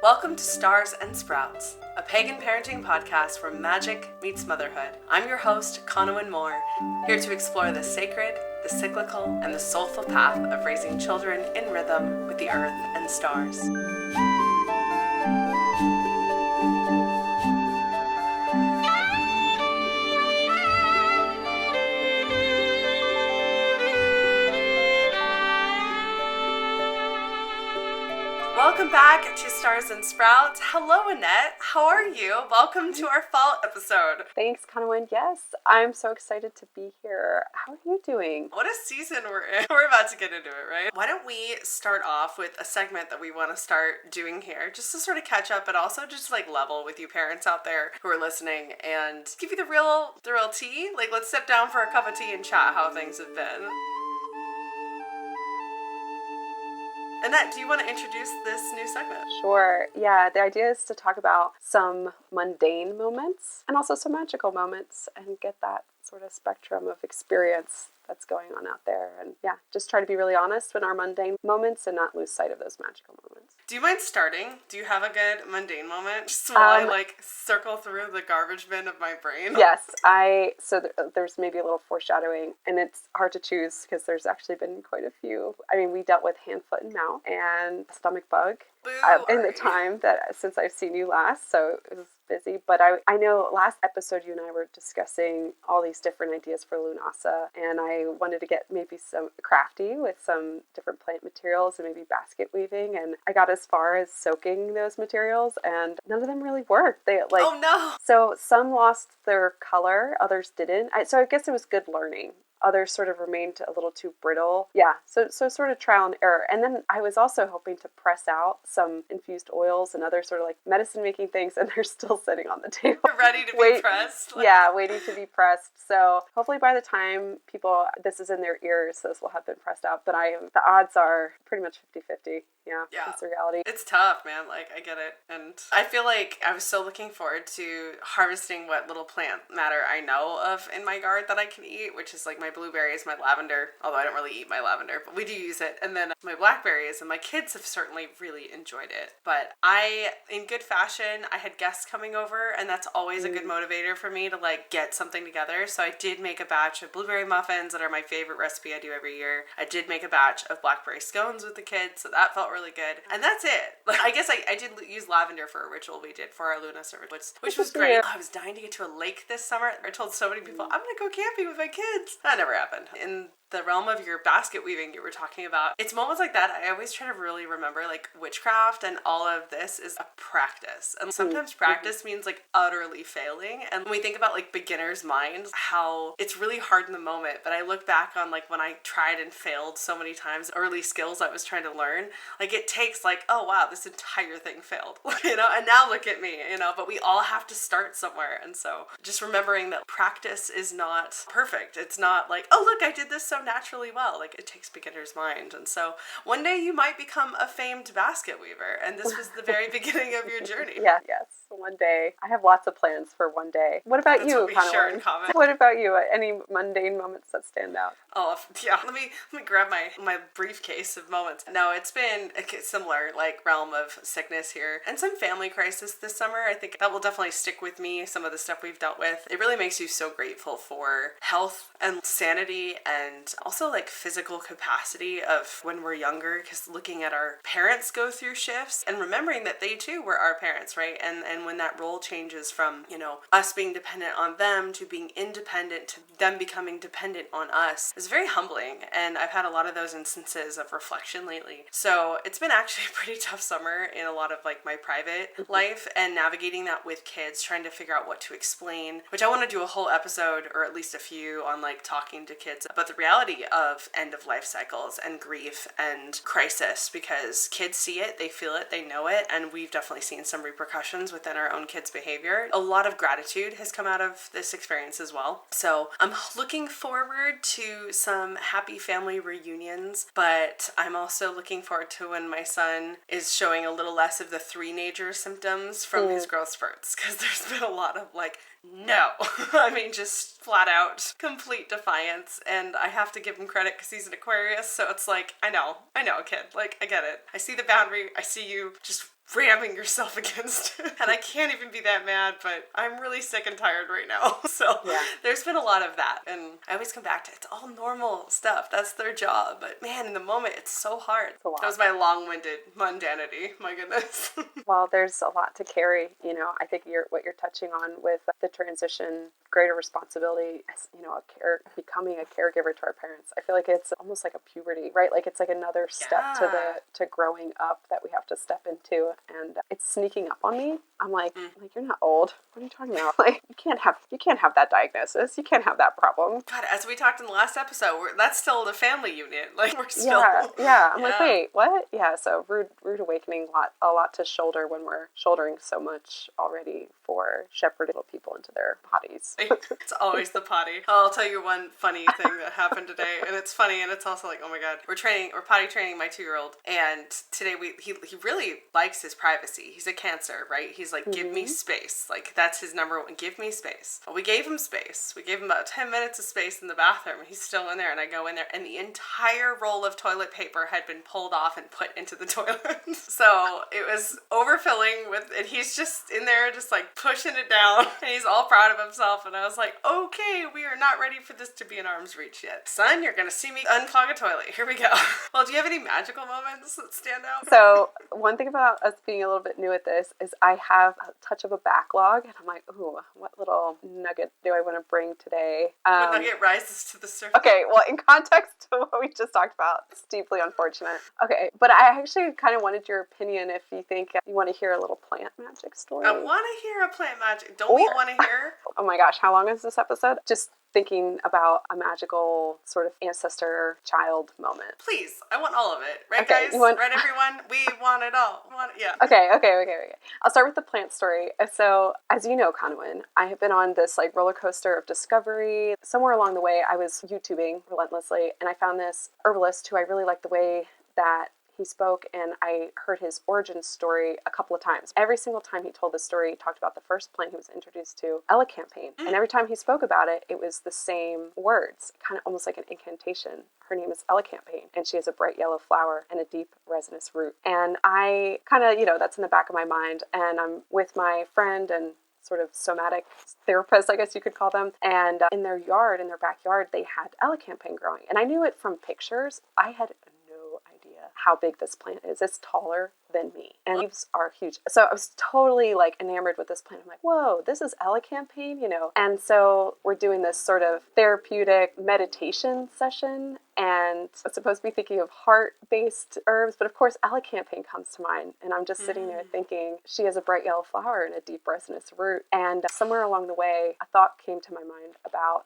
Welcome to Stars and Sprouts, a pagan parenting podcast where magic meets motherhood. I'm your host, Cawnawyn here to explore the sacred, the cyclical, and the soulful path of raising children in rhythm with the earth and stars. Welcome back to Stars and Sprouts. Hello, Annette. How are you? Welcome to our fall episode. Thanks, Cawnawyn. Yes, I'm so excited to be here. How are you doing? What a season we're in. We're about to get into it, right? Why don't we start off with a segment that we want to start doing here, just to sort of catch up, but also just like level with you parents out there who are listening and give you the real tea. Like, let's sit down for a cup of tea and chat how things have been. Annette, do you want to introduce this new segment? Sure. Yeah, the idea is to talk about some mundane moments and also some magical moments and get that sort of spectrum of experience that's going on out there. And yeah, just try to be really honest in our mundane moments and not lose sight of those magical moments. Do you mind starting? Do you have a good mundane moment? Just while I circle through the garbage bin of my brain. Yes, there's maybe a little foreshadowing, and it's hard to choose because there's actually been quite a few. I mean, we dealt with hand, foot, and mouth and stomach bug in the time that since I've seen you last, so it was busy. But I know last episode you and I were discussing all these different ideas for Lunasa, and I wanted to get maybe some crafty with some different plant materials and maybe basket weaving, and I got as far as soaking those materials, and none of them really worked. Oh no! So some lost their color, others didn't. So I guess it was good learning. Others sort of remained a little too brittle. Yeah, so sort of trial and error. And then I was also hoping to press out some infused oils and other sort of like medicine making things, and they're still sitting on the table. Ready to be pressed? Yeah, waiting to be pressed. So hopefully by the time this is in their ears, this will have been pressed out. But the odds are pretty much 50-50. Yeah, that's the reality. It's tough, man. Like, I get it. And I feel like I was so looking forward to harvesting what little plant matter I know of in my garden that I can eat, which is like my blueberries, my lavender, although I don't really eat my lavender, but we do use it. And then my blackberries, and my kids have certainly really enjoyed it. But in good fashion, I had guests coming over, and that's always a good motivator for me to like get something together. So I did make a batch of blueberry muffins that are my favorite recipe I do every year. I did make a batch of blackberry scones with the kids, so that felt really good. And that's it. I guess I did use lavender for a ritual we did for our Luna service, which was great. I was dying to get to a lake this summer. I told so many people, I'm going to go camping with my kids. That never happened. In the realm of your basket weaving you were talking about, it's moments like that I always try to really remember, like, witchcraft and all of this is a practice, and sometimes practice means like utterly failing. And when we think about like beginner's minds, how it's really hard in the moment, but I look back on like when I tried and failed so many times, early skills I was trying to learn, like it takes like, oh wow, this entire thing failed, and now look at me, but we all have to start somewhere. And so just remembering that practice is not perfect. It's not like, oh look, I did this so naturally well. Like, it takes beginner's mind. And so one day you might become a famed basket weaver, and this was the very beginning of your journey. Yes, one day. I have lots of plans for one day. What about you, Cawnawyn? What about you? Any mundane moments that stand out? Oh, yeah. Let me grab my briefcase of moments. No, it's been a similar like realm of sickness here and some family crisis this summer. I think that will definitely stick with me. Some of the stuff we've dealt with. It really makes you so grateful for health and sanity, and also like physical capacity of when we're younger, because looking at our parents go through shifts and remembering that they too were our parents, right? And when that role changes from, us being dependent on them to being independent to them becoming dependent on us is very humbling. And I've had a lot of those instances of reflection lately. So it's been actually a pretty tough summer in a lot of like my private life, and navigating that with kids, trying to figure out what to explain, which I want to do a whole episode or at least a few on like talking to kids about the reality of end of life cycles and grief and crisis, because kids see it, they feel it, they know it, and we've definitely seen some repercussions within our own kids' behavior. A lot of gratitude has come out of this experience as well. So I'm looking forward to some happy family reunions, but I'm also looking forward to when my son is showing a little less of the three-nager symptoms from his growth spurts, because there's been a lot of like, no. I mean, just flat out complete defiance, and I have to give him credit because he's an Aquarius, so it's like, I know, kid, like, I get it. I see the boundary, I see you, just ramming yourself against. And I can't even be that mad, but I'm really sick and tired right now. So there's been a lot of that. And I always come back to it's all normal stuff. That's their job. But man, in the moment, it's so hard. That was my long-winded mundanity. My goodness. Well, there's a lot to carry. You know, I think what you're touching on with the transition, greater responsibility as, you know, becoming a caregiver to our parents. I feel like it's almost like a puberty, right? Like it's like another step to growing up that we have to step into, and it's sneaking up on me. I'm like, you're not old. What are you talking about? Like, you can't have that diagnosis. You can't have that problem. God, as we talked in the last episode, that's still the family unit. Like we're still I'm like, wait, what? Yeah, so rude awakening, a lot to shoulder when we're shouldering so much already for shepherding little people into their bodies. It's always the potty. I'll tell you one funny thing that happened today, and it's funny, and it's also like, oh my God, we're potty training my 2-year-old, and today he really likes his privacy. He's a Cancer, right? He's like, give me space. Like that's his number one. Give me space. Well, we gave him space. We gave him about 10 minutes of space in the bathroom, and he's still in there. And I go in there, and the entire roll of toilet paper had been pulled off and put into the toilet. So it was overfilling and he's just in there, just like pushing it down, and he's all proud of himself. And I was like, okay, we are not ready for this to be in arm's reach yet. Son, you're gonna see me unclog a toilet. Here we go. Well, do you have any magical moments that stand out? So one thing about us being a little bit new at this is I have a touch of a backlog, and I'm like, ooh, what little nugget do I want to bring today? What nugget rises to the surface? Okay, well, in context to what we just talked about, it's deeply unfortunate. Okay, but I actually kind of wanted your opinion if you think you want to hear a little plant magic story. I want to hear a plant magic. Don't we want to hear? Oh my gosh, how long is this episode? Just thinking about a magical sort of ancestor child moment. Please, I want all of it. Right, guys? Right, everyone? We want it all. Okay. I'll start with the plant story. So, as you know, Cawnawyn, I have been on this like roller coaster of discovery. Somewhere along the way, I was YouTubing relentlessly, and I found this herbalist who I really liked the way that he spoke, and I heard his origin story a couple of times. Every single time he told this story, he talked about the first plant he was introduced to, elecampane. And every time he spoke about it, it was the same words, kind of almost like an incantation. Her name is elecampane, and she has a bright yellow flower and a deep resinous root. And I kind of, that's in the back of my mind, and I'm with my friend and sort of somatic therapists, I guess you could call them. And in their backyard, they had elecampane growing. And I knew it from pictures. I had no idea how big this plant is. It's taller than me, and leaves are huge. So I was totally like enamored with this plant. I'm like, whoa, this is elecampane, And so we're doing this sort of therapeutic meditation session, and I'm supposed to be thinking of heart-based herbs, but of course elecampane comes to mind, and I'm just sitting there thinking she has a bright yellow flower and a deep resinous root. And somewhere along the way, a thought came to my mind about,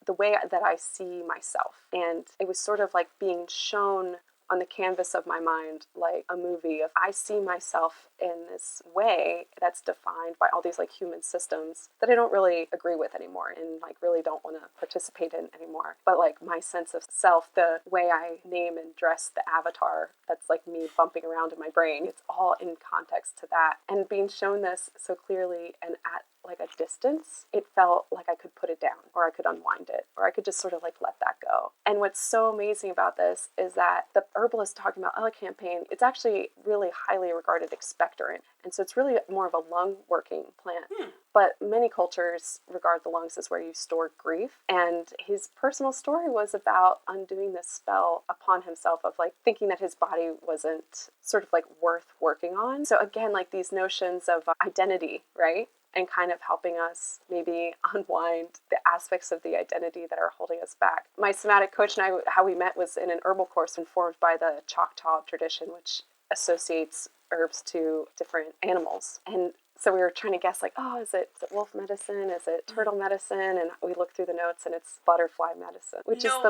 the way that I see myself, and it was sort of like being shown on the canvas of my mind, like a movie of I see myself in this way that's defined by all these like human systems that I don't really agree with anymore and like really don't want to participate in anymore. But like my sense of self, the way I name and dress the avatar, that's like me bumping around in my brain, it's all in context to that. And being shown this so clearly and at like a distance, it felt like I could put it down, or I could unwind it, or I could just sort of like let that go. And what's so amazing about this is that the herbalist talking about elecampane, it's actually really highly regarded expectorant. And so it's really more of a lung working plant. But many cultures regard the lungs as where you store grief. And his personal story was about undoing this spell upon himself of like thinking that his body wasn't sort of like worth working on. So again, like these notions of identity, right? And kind of helping us maybe unwind the aspects of the identity that are holding us back. My somatic coach and I, how we met was in an herbal course informed by the Choctaw tradition, which associates herbs to different animals. And so we were trying to guess, like, is it wolf medicine? Is it turtle medicine? And we looked through the notes, and it's butterfly medicine, which is the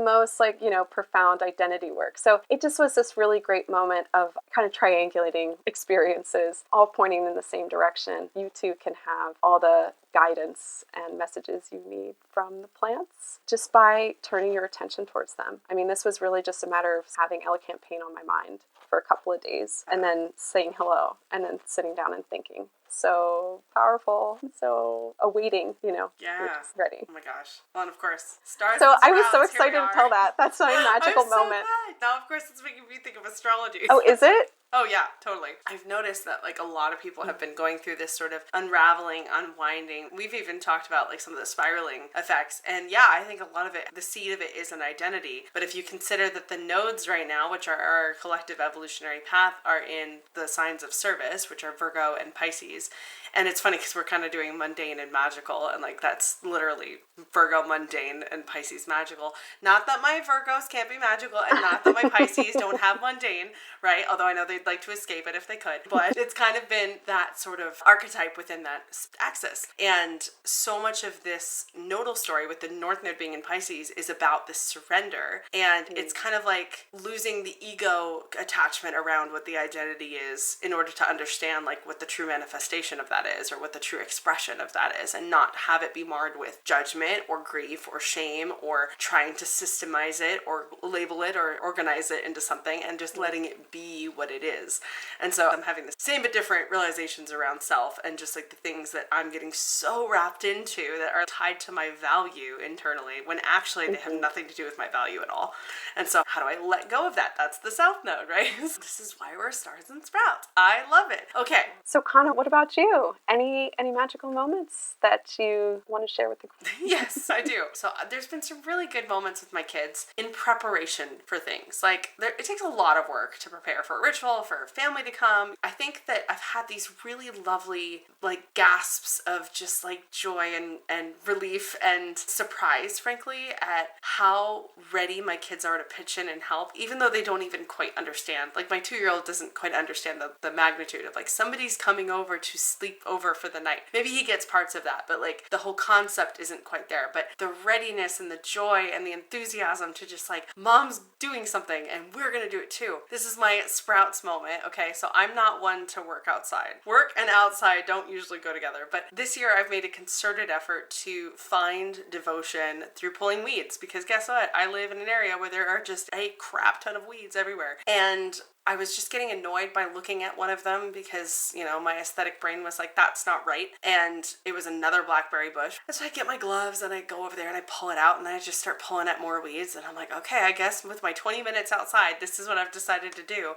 most like profound identity work. So it just was this really great moment of kind of triangulating experiences, all pointing in the same direction. You too can have all the guidance and messages you need from the plants just by turning your attention towards them. I mean, this was really just a matter of having elegant paint on my mind for a couple of days and then saying hello and then sitting down and thinking. So powerful, so awaiting, you know, you're just ready. Oh my gosh. Well, and of course, stars. So and I was so sprouts, excited to tell that. That's my magical I'm moment. So glad. Now, of course, it's making me think of astrology. Oh, is it? Oh yeah, totally. I've noticed that like a lot of people have been going through this sort of unraveling, unwinding. We've even talked about like some of the spiraling effects. And yeah, I think a lot of it, the seed of it is an identity. But if you consider that the nodes right now, which are our collective evolutionary path, are in the signs of service, which are Virgo and Pisces. And it's funny because we're kind of doing mundane and magical, and like that's literally Virgo mundane and Pisces magical. Not that my Virgos can't be magical, and not that my Pisces don't have mundane, right? Although I know they'd like to escape it if they could. But it's kind of been that sort of archetype within that axis. And so much of this nodal story with the North Node being in Pisces is about this surrender. And it's kind of like losing the ego attachment around what the identity is in order to understand like what the true manifestation of that is, or what the true expression of that is, and not have it be marred with judgment or grief or shame or trying to systemize it or label it or organize it into something, and just letting it be what it is. And so I'm having the same but different realizations around self, and just like the things that I'm getting so wrapped into that are tied to my value internally, when actually they have nothing to do with my value at all. And so how do I let go of that? That's the South Node, right? This is why we're stars and sprouts. I love it. Okay. So Kana, what about you? Any magical moments that you want to share with the group? Yes, I do. So there's been some really good moments with my kids in preparation for things. Like it takes a lot of work to prepare for a ritual, for a family to come. I think that I've had these really lovely like gasps of just like joy and relief and surprise, frankly, at how ready my kids are to pitch in and help, even though they don't even quite understand. Like my 2-year-old doesn't quite understand the magnitude of like somebody's coming over to sleep over for the night. Maybe he gets parts of that, but like the whole concept isn't quite there. But the readiness and the joy and the enthusiasm to just like, mom's doing something and we're gonna do it too. This is my sprouts moment. Okay, so I'm not one to work outside. Work and outside don't usually go together, but this year I've made a concerted effort to find devotion through pulling weeds, because guess what? I live in an area where there are just a crap ton of weeds everywhere. And I was just getting annoyed by looking at one of them because, you know, my aesthetic brain was like, that's not right. And it was another blackberry bush. And so I get my gloves and I go over there and I pull it out, and then I just start pulling at more weeds. And I'm like, okay, I guess with my 20 minutes outside, this is what I've decided to do.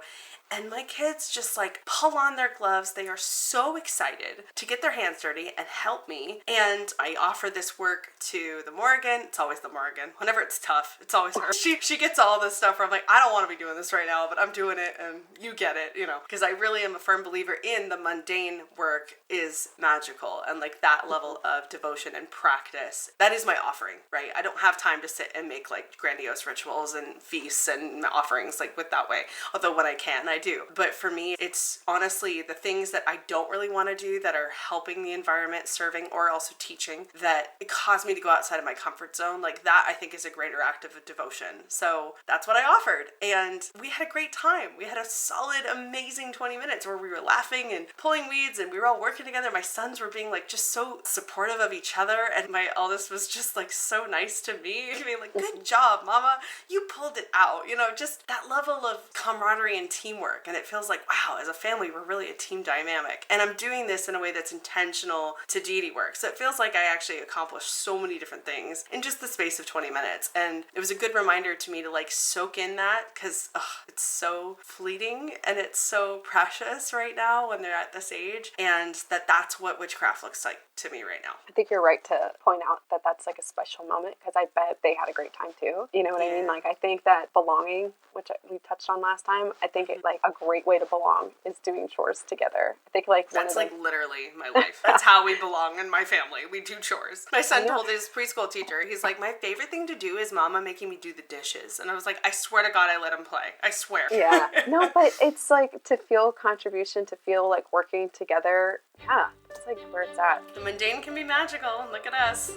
And my kids just like pull on their gloves. They are so excited to get their hands dirty and help me. And I offer this work to the Morrigan. It's always the Morrigan. Whenever it's tough, it's always her. She gets all this stuff where I'm like, I don't want to be doing this right now, but I'm doing it and you get it, you know. Because I really am a firm believer in the mundane work is magical, and like that level of devotion and practice. That is my offering, right? I don't have time to sit and make like grandiose rituals and feasts and offerings like with that way. Although when I can, I do. But for me, it's honestly the things that I don't really want to do that are helping the environment, serving, or also teaching, that it caused me to go outside of my comfort zone. Like that, I think, is a greater act of devotion. So that's what I offered. And we had a great time. We had a solid, amazing 20 minutes where we were laughing and pulling weeds and we were all working together. My sons were being like just so supportive of each other. And my eldest was just like so nice to me. I mean, like, good job, mama. You pulled it out. You know, just that level of camaraderie and teamwork. And it feels like, wow, as a family, we're really a team dynamic. And I'm doing this in a way that's intentional to deity work. So it feels like I actually accomplished so many different things in just the space of 20 minutes. And it was a good reminder to me to like soak in that, because it's so fleeting and it's so precious right now when they're at this age. And that's what witchcraft looks like to me right now. I think you're right to point out that that's like a special moment, because I bet they had a great time too. You know what I mean? Like, I think that belonging, which we touched on last time, I think it's like a great way to belong is doing chores together. I think like that's like literally my life. That's how we belong in my family. We do chores. My son told his preschool teacher, he's like, my favorite thing to do is mama making me do the dishes. And I was like, I swear to God, I let him play. I swear. Yeah. No, but it's like to feel contribution, to feel like working together. Yeah, it's like where it's at. The mundane can be magical. Look at us.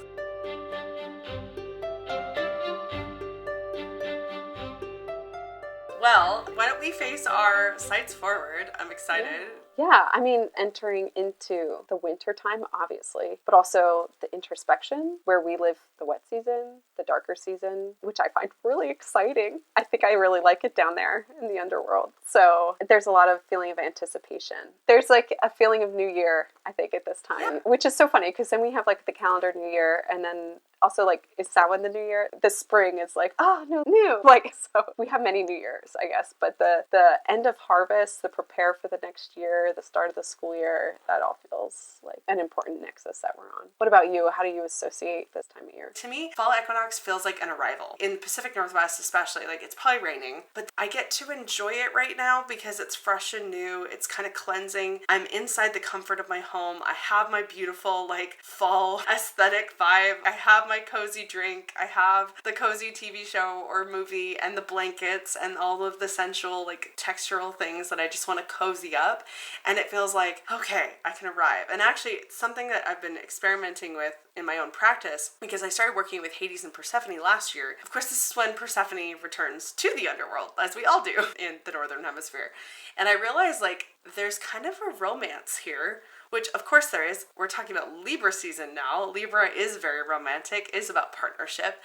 Well, why don't we face our sights forward? I'm excited. Yeah, I mean, entering into the winter time, obviously, but also the introspection where we live the wet season, the darker season, which I find really exciting. I think I really like it down there in the underworld. So there's a lot of feeling of anticipation. There's like a feeling of New Year, I think, at this time, which is so funny because then we have like the calendar New Year, and then also, like, is Samhain the New Year? The spring is like, oh, no, new. Like, so we have many New Years, I guess. But the end of harvest, the prepare for the next year, the start of the school year, that all feels like an important nexus that we're on. What about you? How do you associate this time of year? To me, fall equinox feels like an arrival. In the Pacific Northwest especially, like, it's probably raining, but I get to enjoy it right now because it's fresh and new. It's kind of cleansing. I'm inside the comfort of my home. I have my beautiful, like, fall aesthetic vibe. I have my cozy drink. I have the cozy TV show or movie and the blankets and all of the sensual, like, textural things that I just want to cozy up. And it feels like, okay, I can arrive. And actually, it's something that I've been experimenting with in my own practice because I started working with Hades and Persephone last year. Of course, this is when Persephone returns to the underworld, as we all do in the Northern Hemisphere. And I realized, like, there's kind of a romance here, which of course there is. We're talking about Libra season now. Libra is very romantic, is about partnership,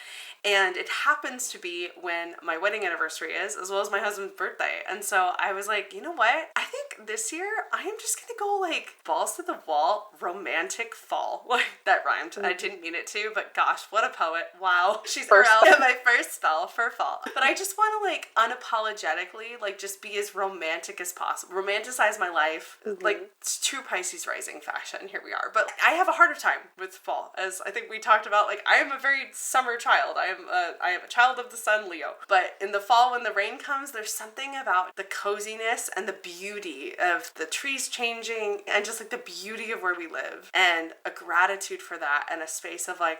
and it happens to be when my wedding anniversary is, as well as my husband's birthday. And so I was like, you know what? I think this year I am just gonna go like balls to the wall, romantic fall. Like, that rhymed. I didn't mean it to, but gosh, what a poet. Wow. She's around my first spell for fall. But I just want to like unapologetically like just be as romantic as possible. Romanticize my life. Like, it's true Pisces rising fashion. Here we are. But I have a harder time with fall, as I think we talked about. Like, I am a very summer child. I am a child of the sun, Leo. But in the fall, when the rain comes, there's something about the coziness and the beauty of the trees changing and just like the beauty of where we live and a gratitude for that and a space of like,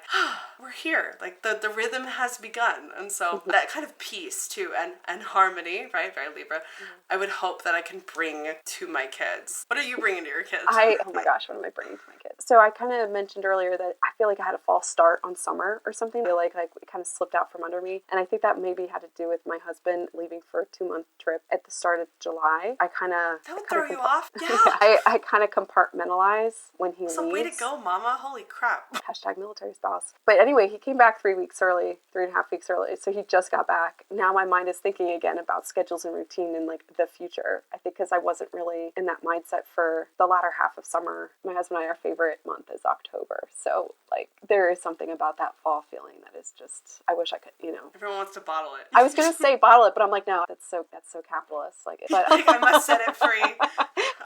we're here. Like, the rhythm has begun. And so that kind of peace too and harmony, right? Very Libra. I would hope that I can bring to my kids. What are you bringing to your kids? Oh my gosh, what am I bringing to my kids? So I kind of mentioned earlier that I feel like I had a false start on summer or something. I feel like it kind of slipped out from under me. And I think that maybe had to do with my husband leaving for a 2-month trip at the start of July. That would throw you off? Yeah. I kind of compartmentalize when he leaves. Way to go, mama. Holy crap. Hashtag military spouse. But anyway, he came back 3.5 weeks early. So he just got back. Now my mind is thinking again about schedules and routine and like the future. I think because I wasn't really in that mindset for the latter half of summer. My husband and I, our favorite month is October. So like there is something about that fall feeling that is just, I wish I could, Everyone wants to bottle it. I was going to say bottle it, but I'm like, no, that's so capitalist. Like, but like, I must set it free.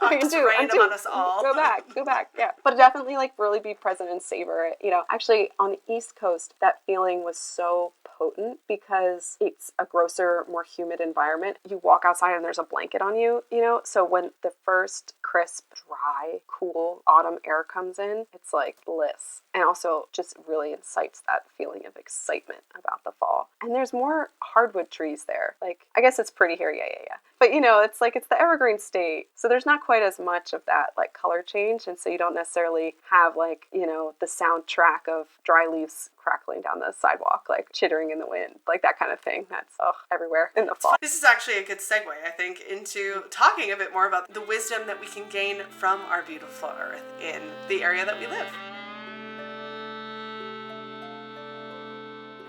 Random on us all. Go back. Yeah. But definitely like really be present and savor it. Actually on the East Coast, that feeling was so potent because it's a grosser, more humid environment. You walk outside and there's a blanket on you, so when the first crisp, dry, cool autumn air comes in, it's like bliss. And also just really incites that feeling of excitement about the fall. And there's more hardwood trees there. Like, I guess it's pretty here, yeah. But it's the evergreen state. So there's not quite as much of that like color change. And so you don't necessarily have like, the soundtrack of dry leaves crackling down the sidewalk, like chittering in the wind, like that kind of thing. That's everywhere in the fall. This is actually a good segue, I think, into talking a bit more about the wisdom that we can gain from our beautiful earth in the area that we live.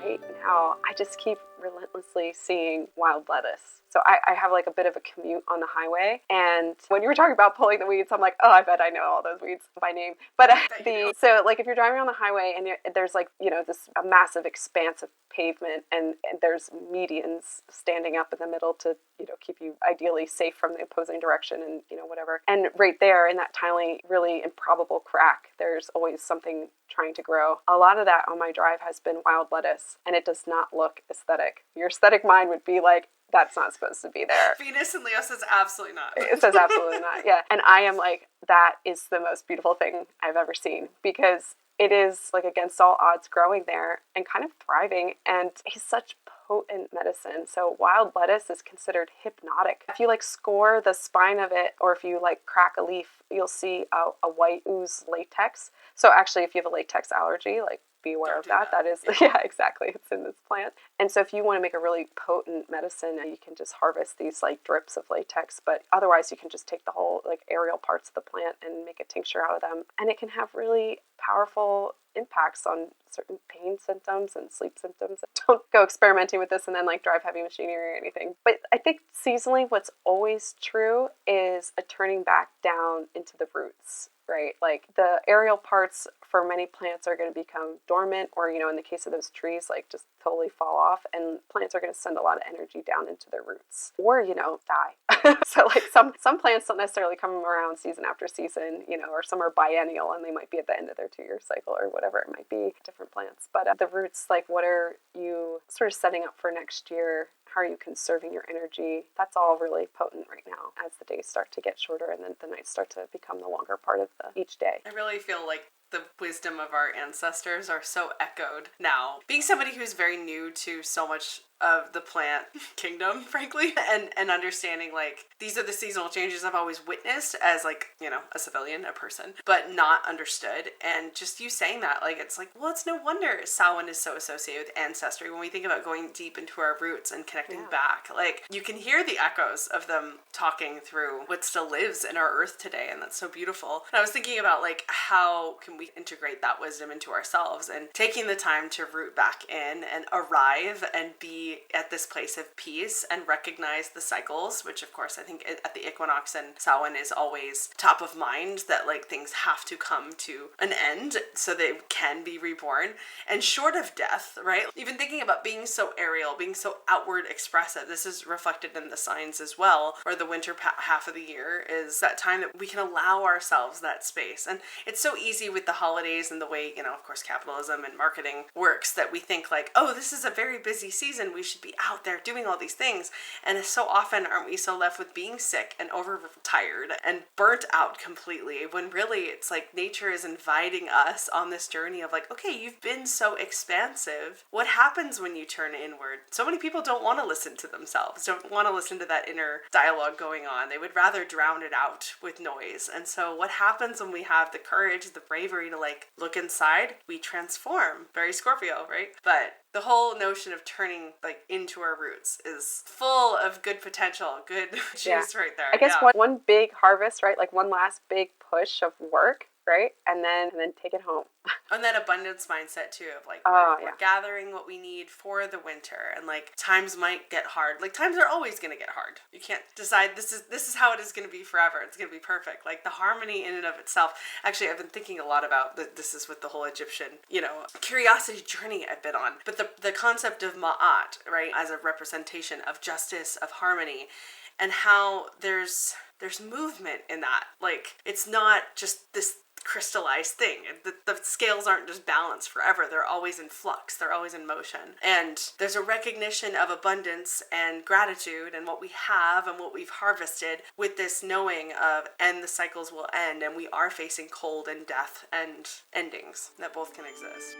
Right now, I just keep relentlessly seeing wild lettuce. So I have like a bit of a commute on the highway. And when you were talking about pulling the weeds, I'm like, oh, I bet I know all those weeds by name. But so like if you're driving on the highway and there's like, this a massive expanse of pavement and there's medians standing up in the middle to, keep you ideally safe from the opposing direction and, whatever. And right there in that tiny, really improbable crack, there's always something trying to grow. A lot of that on my drive has been wild lettuce, and it does not look aesthetic. Your aesthetic mind would be like, that's not supposed to be there. Venus and Leo says absolutely not. It says absolutely not, yeah. And I am like, that is the most beautiful thing I've ever seen because it is like against all odds growing there and kind of thriving, and it's such potent medicine. So wild lettuce is considered hypnotic. If you like score the spine of it, or if you like crack a leaf, you'll see a white ooze latex. So actually, if you have a latex allergy, like be aware Don't of do that. that. That is, yeah, exactly. It's in this plant. And so if you want to make a really potent medicine, you can just harvest these like drips of latex, but otherwise you can just take the whole like aerial parts of the plant and make a tincture out of them. And it can have really powerful impacts on certain pain symptoms and sleep symptoms. Don't go experimenting with this and then like drive heavy machinery or anything. But I think seasonally what's always true is a turning back down into the roots, right? Like the aerial parts for many plants are going to become dormant, or, you know, in the case of those trees, like just totally fall off, and plants are going to send a lot of energy down into their roots, or, you know, die. So like some plants don't necessarily come around season after season, you know, or some are biennial and they might be at the end of their 2-year cycle or whatever it might be, different plants. But the roots, like what are you sort of setting up for next year? How are you conserving your energy? That's all really potent right now as the days start to get shorter and then the nights start to become the longer part of each day. I really feel like the wisdom of our ancestors are so echoed now. Being somebody who's very new to so much of the plant kingdom, frankly, and understanding like these are the seasonal changes I've always witnessed as like, you know, a civilian, a person, but not understood. And just you saying that, like, it's like, well, it's no wonder Samhain is so associated with ancestry when we think about going deep into our roots and connecting back. Like, you can hear the echoes of them talking through what still lives in our earth today, and that's so beautiful. And I was thinking about like how can we integrate that wisdom into ourselves, and taking the time to root back in and arrive and be at this place of peace and recognize the cycles, which of course I think at the equinox and Samhain is always top of mind, that like things have to come to an end so they can be reborn. And short of death, right? Even thinking about being so aerial, being so outward expressive, this is reflected in the signs as well, or the winter half of the year is that time that we can allow ourselves that space. And it's so easy with the holidays and the way, you know, of course, capitalism and marketing works, that we think like, oh, this is a very busy season, we should be out there doing all these things. And so often aren't we so left with being sick and overtired and burnt out completely, when really it's like nature is inviting us on this journey of like, okay, you've been so expansive. What happens when you turn inward? So many people don't want to listen to themselves, don't want to listen to that inner dialogue going on. They would rather drown it out with noise. And so what happens when we have the courage, the bravery to like look inside? We transform. Very Scorpio, right? But the whole notion of turning like into our roots is full of good potential, good juice right there. I guess one big harvest, right? Like one last big push of work, right? And then take it home. And that abundance mindset too of like we're gathering what we need for the winter, and like times might get hard. Like times are always going to get hard. You can't decide this is how it is going to be forever. It's going to be perfect. Like the harmony in and of itself. Actually, I've been thinking a lot about this is with the whole Egyptian, you know, curiosity journey I've been on. But the concept of Ma'at, right, as a representation of justice, of harmony, and how there's movement in that. Like it's not just this crystallized thing. The scales aren't just balanced forever. They're always in flux. They're always in motion. And there's a recognition of abundance and gratitude and what we have and what we've harvested, with this knowing of, and the cycles will end, and we are facing cold and death and endings that both can exist.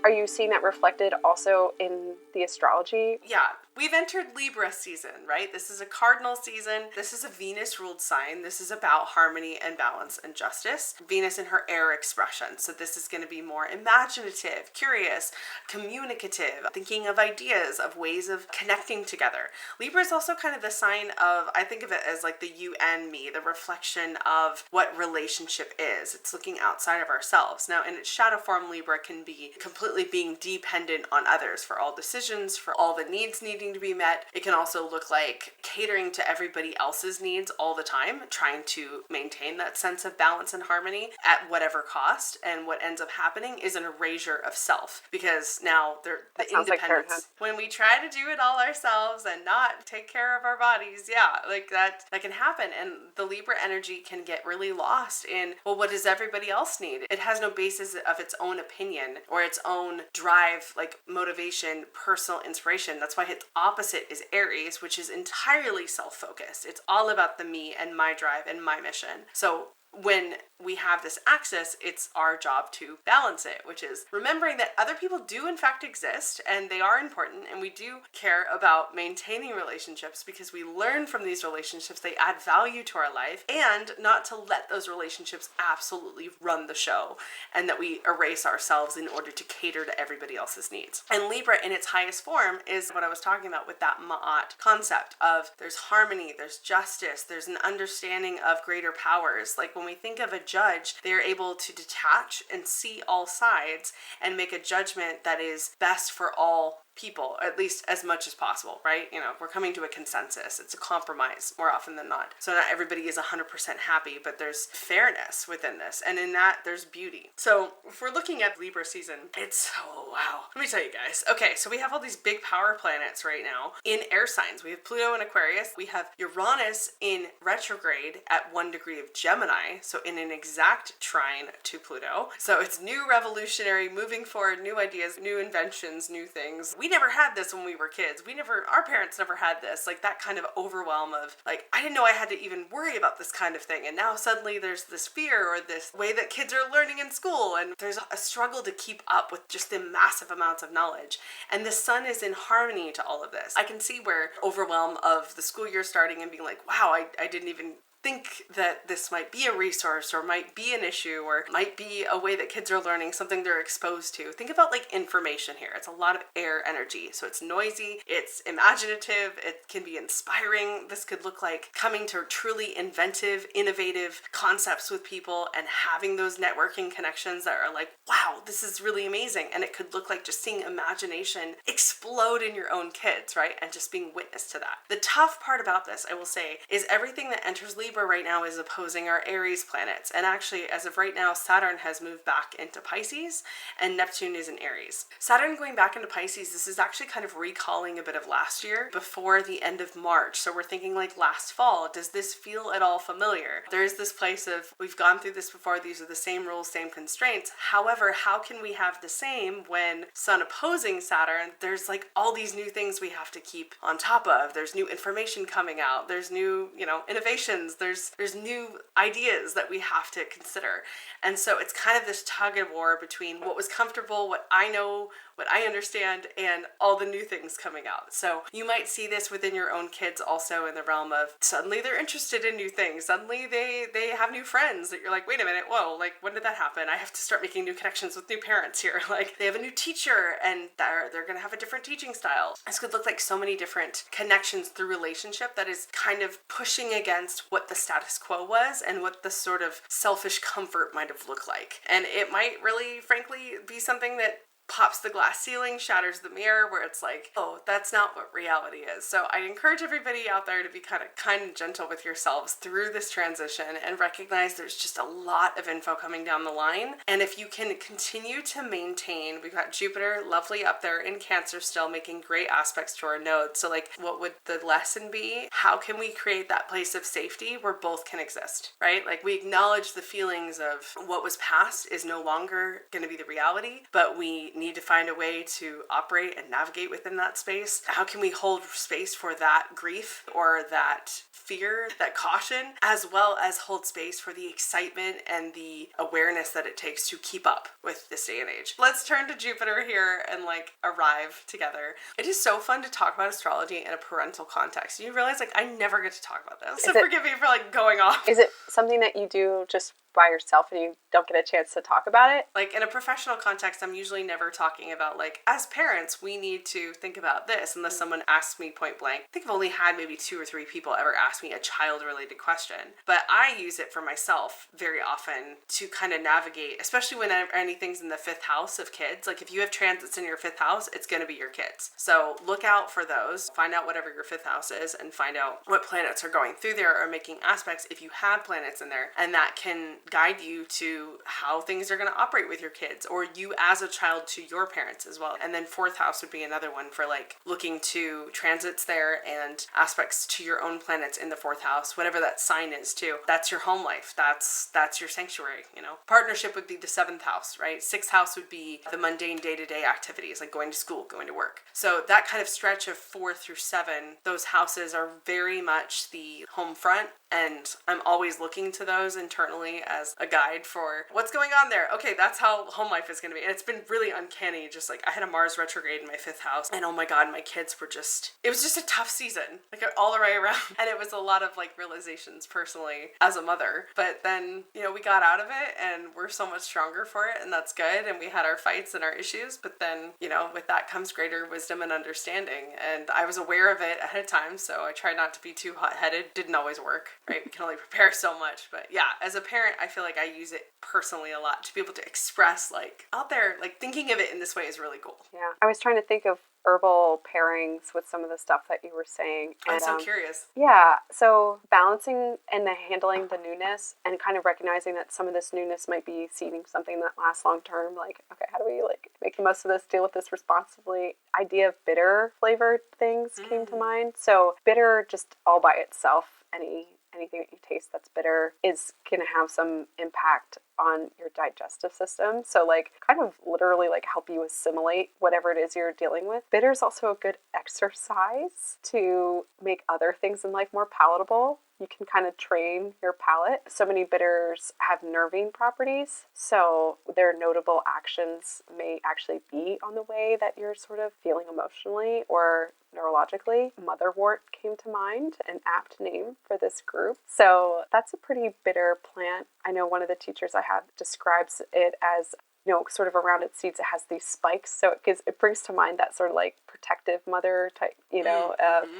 Are you seeing that reflected also in the astrology? Yeah. We've entered Libra season, right? This is a cardinal season. This is a Venus-ruled sign. This is about harmony and balance and justice. Venus in her air expression. So this is going to be more imaginative, curious, communicative, thinking of ideas, of ways of connecting together. Libra is also kind of the sign of, I think of it as like the you and me, the reflection of what relationship is. It's looking outside of ourselves. Now, in its shadow form, Libra can be completely being dependent on others for all decisions, for all the needs needing to be met. It can also look like catering to everybody else's needs all the time, trying to maintain that sense of balance and harmony at whatever cost. And what ends up happening is an erasure of self, because now the independence, when we try to do it all ourselves and not take care of our bodies, like that can happen. And the Libra energy can get really lost in, well, what does everybody else need? It has no basis of its own opinion or its own drive, like motivation, personal inspiration. That's why its opposite is Aries, which is entirely self-focused. It's all about the me and my drive and my mission. So when we have this axis, it's our job to balance it, which is remembering that other people do in fact exist and they are important, and we do care about maintaining relationships because we learn from these relationships, they add value to our life, and not to let those relationships absolutely run the show and that we erase ourselves in order to cater to everybody else's needs. And Libra in its highest form is what I was talking about with that Ma'at concept of there's harmony, there's justice, there's an understanding of greater powers. Like when we think of a judge, they're able to detach and see all sides and make a judgment that is best for all people, at least as much as possible, right? You know, we're coming to a consensus. It's a compromise more often than not. So not everybody is 100% happy, but there's fairness within this. And in that, there's beauty. So if we're looking at Libra season, it's, oh wow. Let me tell you guys. Okay, so we have all these big power planets right now in air signs. We have Pluto in Aquarius. We have Uranus in retrograde at 1 degree of Gemini. So in an exact trine to Pluto. So it's new, revolutionary, moving forward, new ideas, new inventions, new things. We never had this when we were kids. Our parents never had this, like that kind of overwhelm of like, I didn't know I had to even worry about this kind of thing. And now suddenly there's this fear or this way that kids are learning in school. And there's a struggle to keep up with just the massive amounts of knowledge. And the sun is in harmony to all of this. I can see where overwhelm of the school year starting and being like, wow, I didn't even think that this might be a resource or might be an issue or might be a way that kids are learning, something they're exposed to. Think about like information here. It's a lot of air energy. So it's noisy, it's imaginative, it can be inspiring. This could look like coming to truly inventive, innovative concepts with people and having those networking connections that are like, wow, this is really amazing. And it could look like just seeing imagination explode in your own kids, right? And just being witness to that. The tough part about this, I will say, is everything that enters Libra right now is opposing our Aries planets. And actually, as of right now, Saturn has moved back into Pisces and Neptune is in Aries. Saturn going back into Pisces, this is actually kind of recalling a bit of last year before the end of March. So we're thinking like last fall. Does this feel at all familiar? There's this place of, we've gone through this before. These are the same rules, same constraints. However, how can we have the same when Sun opposing Saturn? There's like all these new things we have to keep on top of. There's new information coming out. There's new, innovations. There's new ideas that we have to consider. And so it's kind of this tug of war between what was comfortable, what I know, what I understand, and all the new things coming out. So you might see this within your own kids also in the realm of suddenly they're interested in new things. Suddenly they have new friends that you're like, wait a minute, whoa, like when did that happen? I have to start making new connections with new parents here. Like they have a new teacher and they're going to have a different teaching style. This could look like so many different connections through relationship that is kind of pushing against what the status quo was and what the sort of selfish comfort might have looked like. And it might really, frankly, be something that pops the glass ceiling, shatters the mirror, where it's like, oh, that's not what reality is. So I encourage everybody out there to be kind and gentle with yourselves through this transition and recognize there's just a lot of info coming down the line. And if you can continue to maintain, we've got Jupiter lovely up there in Cancer still making great aspects to our nodes. So like, what would the lesson be? How can we create that place of safety where both can exist, right? Like we acknowledge the feelings of what was past is no longer going to be the reality, but we need to find a way to operate and navigate within that space. How can we hold space for that grief or that fear, that caution, as well as hold space for the excitement and the awareness that it takes to keep up with this day and age? Let's turn to Jupiter here and like arrive together. It is so fun to talk about astrology in a parental context. You realize like I never get to talk about this. So forgive me for like going off. Is it something that you do just by yourself and you don't get a chance to talk about it? Like in a professional context, I'm usually never talking about like, as parents, we need to think about this unless someone asks me point blank. I think I've only had maybe 2 or 3 people ever ask me a child related question, but I use it for myself very often to kind of navigate, especially when anything's in the 5th house of kids. Like if you have transits in your 5th house, it's going to be your kids. So look out for those, find out whatever your 5th house is and find out what planets are going through there or making aspects if you have planets in there, and that can guide you to how things are going to operate with your kids, or you as a child to your parents as well. And then fourth house would be another one for like looking to transits there and aspects to your own planets in the fourth house, whatever that sign is too. That's your home life. That's your sanctuary, you know. Partnership would be the seventh house, right? Sixth house would be the mundane day-to-day activities like going to school, going to work. So that kind of stretch of 4 through 7, those houses are very much the home front. And I'm always looking to those internally as a guide for what's going on there. Okay, that's how home life is going to be. And it's been really uncanny. Just like I had a Mars retrograde in my 5th house. And oh my God, my kids were it was just a tough season. Like all the way around. And it was a lot of like realizations personally as a mother. But then, you know, we got out of it and we're so much stronger for it. And that's good. And we had our fights and our issues. But then, you know, with that comes greater wisdom and understanding. And I was aware of it ahead of time. So I tried not to be too hot-headed. Didn't always work. Right? We can only prepare so much. But yeah, as a parent, I feel like I use it personally a lot to be able to express like out there, like thinking of it in this way is really cool. Yeah. I was trying to think of herbal pairings with some of the stuff that you were saying. And, I'm so curious. Yeah. So balancing and handling the newness and kind of recognizing that some of this newness might be seeding something that lasts long term. Like, okay, how do we like make the most of this, deal with this responsibly? Idea of bitter flavored things came to mind. So bitter just all by itself, anything that you taste that's bitter is going to have some impact on your digestive system. So like kind of literally like help you assimilate whatever it is you're dealing with. Bitter is also a good exercise to make other things in life more palatable. You can kind of train your palate. So many bitters have nerving properties. So their notable actions may actually be on the way that you're sort of feeling emotionally or neurologically. Motherwort came to mind, an apt name for this group. So that's a pretty bitter plant. I know one of the teachers I have describes it as, you know, sort of around its seeds, it has these spikes. So it brings to mind that sort of like protective mother type, you know,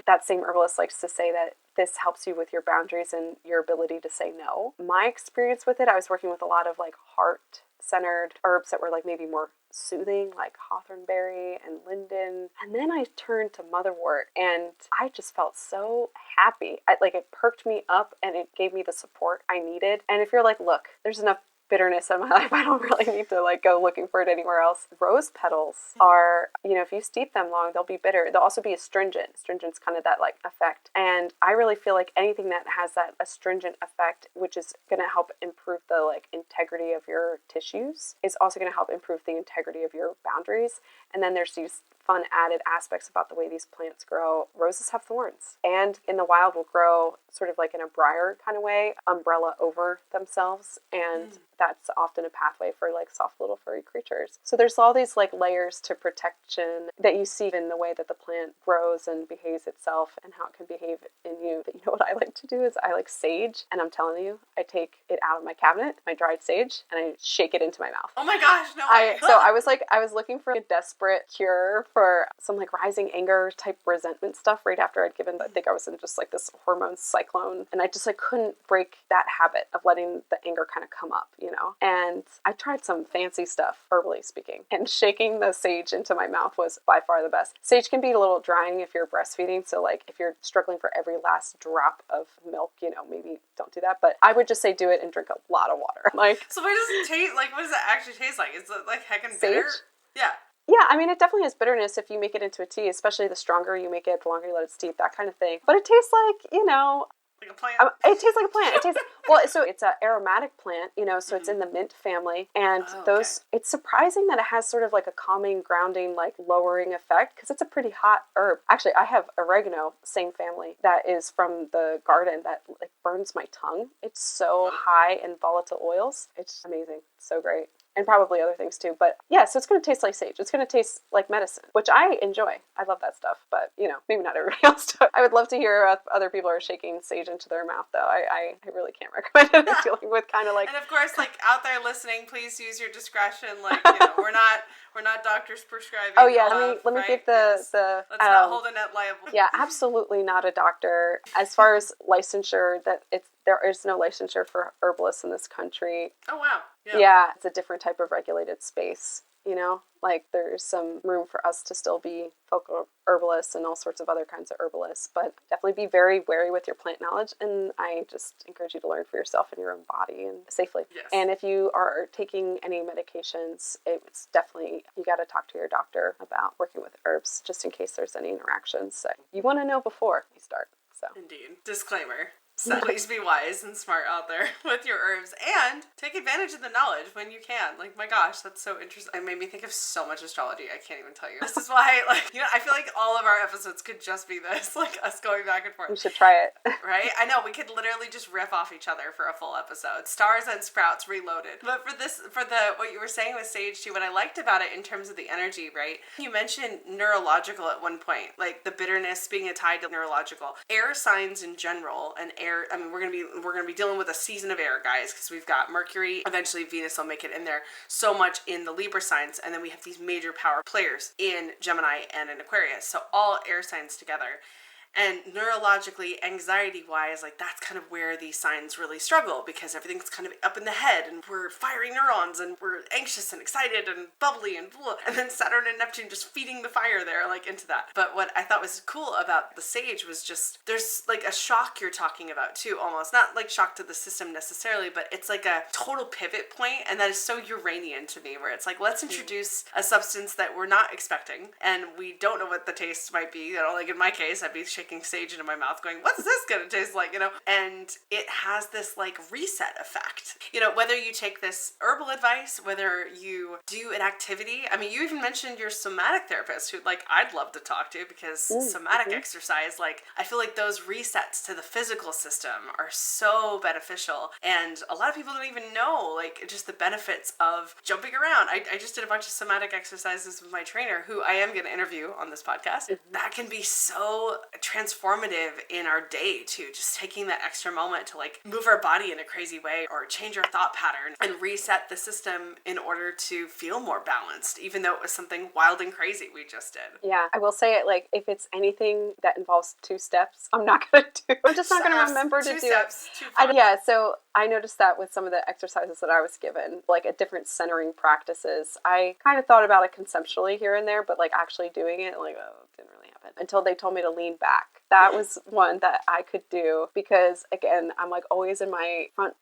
that same herbalist likes to say that this helps you with your boundaries and your ability to say no. My experience with it, I was working with a lot of like heart-centered herbs that were like maybe more soothing, like hawthornberry and linden. And then I turned to motherwort and I just felt so happy. It perked me up and it gave me the support I needed. And if you're like, look, there's enough bitterness in my life, I don't really need to like go looking for it anywhere else. Rose petals are, you know, if you steep them long, they'll be bitter. They'll also be astringent. Astringent's kind of that like effect. And I really feel like anything that has that astringent effect, which is going to help improve the like integrity of your tissues, is also going to help improve the integrity of your boundaries. And then there's these fun added aspects about the way these plants grow. Roses have thorns, and in the wild will grow sort of like in a briar kind of way, umbrella over themselves, and that's often a pathway for like soft little furry creatures. So there's all these like layers to protection that you see in the way that the plant grows and behaves itself and how it can behave in you. But you know what I like to do is I like sage, and I'm telling you, I take it out of my cabinet, my dried sage, and I shake it into my mouth. Oh my gosh, no way. So I was looking for a desperate cure for some like rising anger type resentment stuff right after I'd given, I think I was in just like this hormone cyclone, and I just like couldn't break that habit of letting the anger kind of come up, you know. And I tried some fancy stuff, herbally speaking, and shaking the sage into my mouth was by far the best. Sage can be a little drying if you're breastfeeding, so like if you're struggling for every last drop of milk, you know, maybe don't do that. But I would just say do it and drink a lot of water. Like, so what does it taste like? What does it actually taste like? Is it like heckin' bitter? Sage? Yeah. Yeah, I mean, it definitely has bitterness if you make it into a tea, especially the stronger you make it, the longer you let it steep, that kind of thing. But it tastes like, you know... Like a plant? It tastes like a plant. It tastes... Well, so it's an aromatic plant, you know, so it's in the mint family. And it's surprising that it has sort of like a calming, grounding, like lowering effect, because it's a pretty hot herb. Actually, I have oregano, same family, that is from the garden that like burns my tongue. It's so high in volatile oils. It's amazing. It's so great. And probably other things too. But yeah, so it's going to taste like sage. It's going to taste like medicine, which I enjoy. I love that stuff. But, you know, maybe not everybody else does. I would love to hear if other people are shaking sage into their mouth, though. I really can't recommend it. Dealing with kind of like... And of course, like out there listening, please use your discretion. Like, you know, we're not doctors prescribing. Oh yeah, let me give the let's not hold Annette liable. Yeah, absolutely not a doctor. As far as licensure, there is no licensure for herbalists in this country. Oh wow. Yeah, it's a different type of regulated space. you know? Like, there's some room for us to still be folk herbalists and all sorts of other kinds of herbalists, but definitely be very wary with your plant knowledge. And I just encourage you to learn for yourself in your own body and safely. Yes. And if you are taking any medications, it's definitely, you got to talk to your doctor about working with herbs just in case there's any interactions. So you want to know before you start. So. Indeed. Disclaimer. So please be wise and smart out there with your herbs and take advantage of the knowledge when you can. Like, my gosh, that's so interesting. It made me think of so much astrology. I can't even tell you. This is why, like, you know, I feel like all of our episodes could just be this, like us going back and forth. You should try it. Right? I know, we could literally just riff off each other for a full episode. Stars and sprouts reloaded. But what you were saying with Sage too, what I liked about it in terms of the energy, right? You mentioned neurological at one point, like the bitterness being tied to neurological. Air signs in general, and air, I mean, we're gonna be dealing with a season of air, guys, because we've got Mercury, eventually Venus will make it in there, so much in the Libra signs, and then we have these major power players in Gemini and in Aquarius, so all air signs together. And neurologically, anxiety-wise, like, that's kind of where these signs really struggle, because everything's kind of up in the head, and we're firing neurons, and we're anxious and excited and bubbly and blah. And then Saturn and Neptune just feeding the fire there, like, into that. But what I thought was cool about the Sage was just, there's, like, a shock you're talking about, too, almost. Not, like, shock to the system necessarily, but it's, like, a total pivot point, and that is so Uranian to me, where it's like, let's introduce a substance that we're not expecting, and we don't know what the taste might be. You know, like, in my case, I'd be shaking sage into my mouth going, what's this gonna taste like, you know? And it has this, like, reset effect. You know, whether you take this herbal advice, whether you do an activity. I mean, you even mentioned your somatic therapist, who, like, I'd love to talk to, because somatic exercise, like, I feel like those resets to the physical system are so beneficial. And a lot of people don't even know, like, just the benefits of jumping around. I just did a bunch of somatic exercises with my trainer, who I am going to interview on this podcast. That can be so transformative in our day too, just taking that extra moment to, like, move our body in a crazy way or change our thought pattern and reset the system in order to feel more balanced, even though it was something wild and crazy we just did. Yeah, I will say it, like, if it's anything that involves 2 steps, I'm not going to do. I'm just not going to remember to do it. Yeah, so I noticed that with some of the exercises that I was given, like, at different centering practices, I kind of thought about it conceptually here and there, but, like, actually doing it, like, oh, it didn't really happen until they told me to lean back. That was one that I could do because, again, I'm, like, always in my front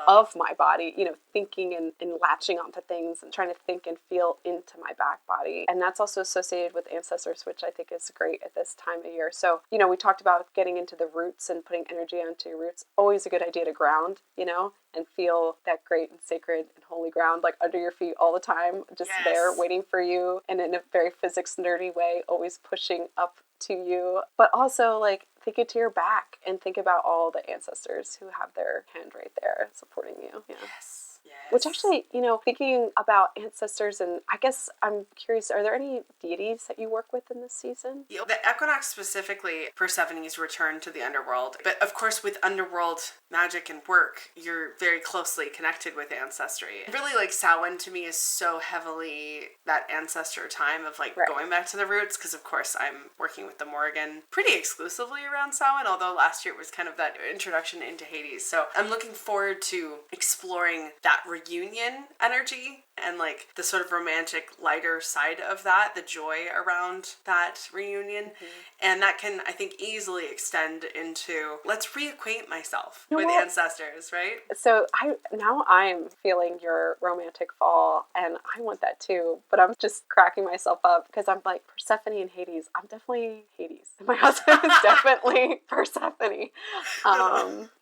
of my body, you know, thinking and latching onto things and trying to think and feel into my back body. And that's also associated with ancestors, which I think is great at this time of year. So, you know, we talked about getting into the roots and putting energy onto your roots. Always a good idea to ground, you know, and feel that great and sacred and holy ground, like, under your feet all the time, just there waiting for you, and in a very physics nerdy way, always pushing up to you. But also, like, think it to your back and think about all the ancestors who have their hand right there supporting you. Yeah. Yes. Which actually, you know, thinking about ancestors, and I guess I'm curious, are there any deities that you work with in this season? Yeah, the Equinox specifically, Persephone's return to the underworld. But of course, with underworld magic and work, you're very closely connected with ancestry. Really, like, Samhain to me is so heavily that ancestor time of, like, going back to the roots, because of course I'm working with the Morrigan pretty exclusively around Samhain, although last year it was kind of that introduction into Hades. So I'm looking forward to exploring that reunion energy and, like, the sort of romantic, lighter side of that, the joy around that reunion. And that can, I think, easily extend into, let's reacquaint myself with ancestors, right? So I'm feeling your romantic fall, and I want that too, but I'm just cracking myself up because I'm like, Persephone and Hades, I'm definitely Hades. My husband is definitely Persephone.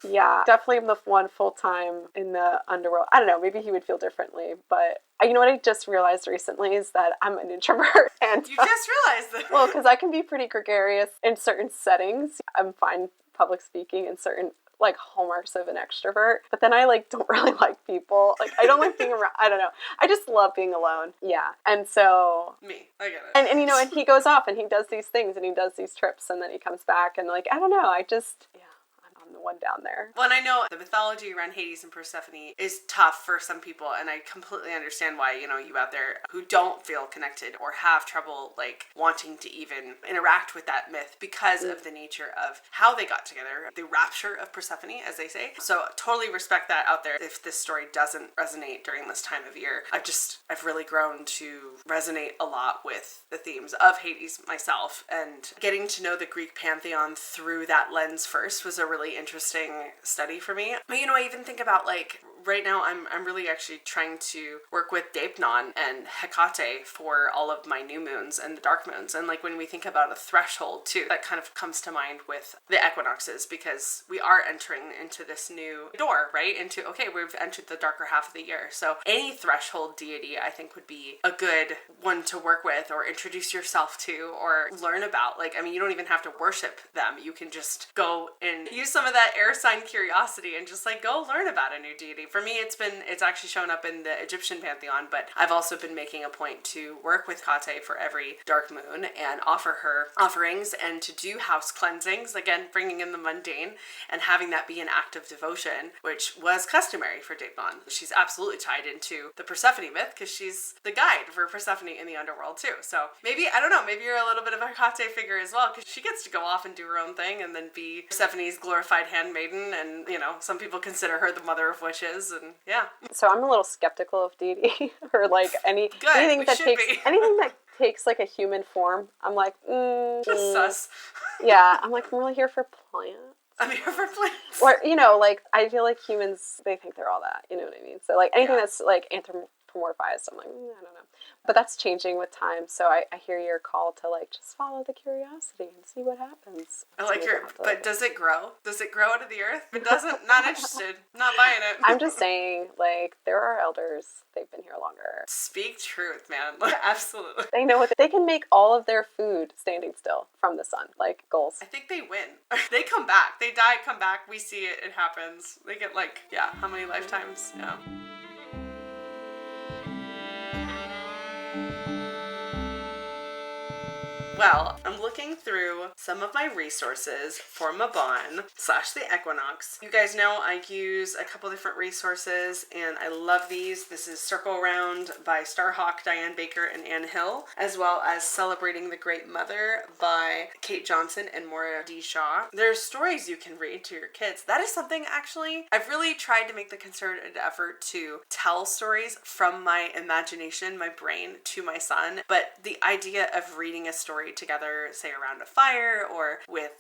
Yeah, definitely the one full-time in the underworld. I don't know, maybe he would feel differently, but you know what I just realized recently is that I'm an introvert. And you just realized that? Well, because I can be pretty gregarious in certain settings. I'm fine public speaking in certain, like, hallmarks of an extrovert. But then I, like, don't really like people. Like, I don't like being around. I don't know. I just love being alone. Yeah. And so... Me. I get it. And you know, and he goes off and he does these things and he does these trips and then he comes back and, like, I don't know. I just... Yeah. I'm the one down there. Well, and I know the mythology around Hades and Persephone is tough for some people, and I completely understand why, you out there who don't feel connected or have trouble, like, wanting to even interact with that myth because of the nature of how they got together, the rapture of Persephone, as they say. So totally respect that out there if this story doesn't resonate during this time of year. I've really grown to resonate a lot with the themes of Hades myself, and getting to know the Greek pantheon through that lens first was a really interesting study for me. But I even think about, like, right now I'm really actually trying to work with Deipnon and Hecate for all of my new moons and the dark moons. And like when we think about a threshold too, that kind of comes to mind with the equinoxes, because we are entering into this new door, right? We've entered the darker half of the year. So any threshold deity I think would be a good one to work with or introduce yourself to or learn about. Like, I mean, you don't even have to worship them. You can just go and use some of that air sign curiosity and just like go learn about a new deity. For me, it's actually shown up in the Egyptian pantheon, but I've also been making a point to work with Kate for every dark moon and offer her offerings and to do house cleansings, again, bringing in the mundane and having that be an act of devotion, which was customary for Deipnon. She's absolutely tied into the Persephone myth because she's the guide for Persephone in the underworld too. So maybe, I don't know, maybe you're a little bit of a Kate figure as well, because she gets to go off and do her own thing and then be Persephone's glorified handmaiden, and some people consider her the mother of witches. And yeah. So I'm a little skeptical of deity or like anything that takes like a human form. I'm like, just sus. Yeah, I'm really here for plants. I'm here for plants. Or like I feel like humans, they think they're all that. You know what I mean? So like anything that's like anthropomorphized, I'm like, I don't know. But that's changing with time. So I hear your call to like just follow the curiosity and see what happens. I like but does it grow? Does it grow out of the earth? If it doesn't, not interested. Not buying it. I'm just saying, like, there are elders. They've been here longer. Speak truth, man. Absolutely. They know they can make all of their food standing still from the sun, like goals. I think they win. They come back. They die, come back. We see it. It happens. They get how many lifetimes? Yeah. Well, I'm looking through some of my resources for Mabon / the Equinox. You guys know I use a couple different resources and I love these. This is Circle Around by Starhawk, Diane Baker, and Anne Hill, as well as Celebrating the Great Mother by Kate Johnson and Maura D. Shaw. There's stories you can read to your kids. That is something actually I've really tried to make the concerted effort to tell stories from my imagination, my brain, to my son. But the idea of reading a story together, say around a fire or with,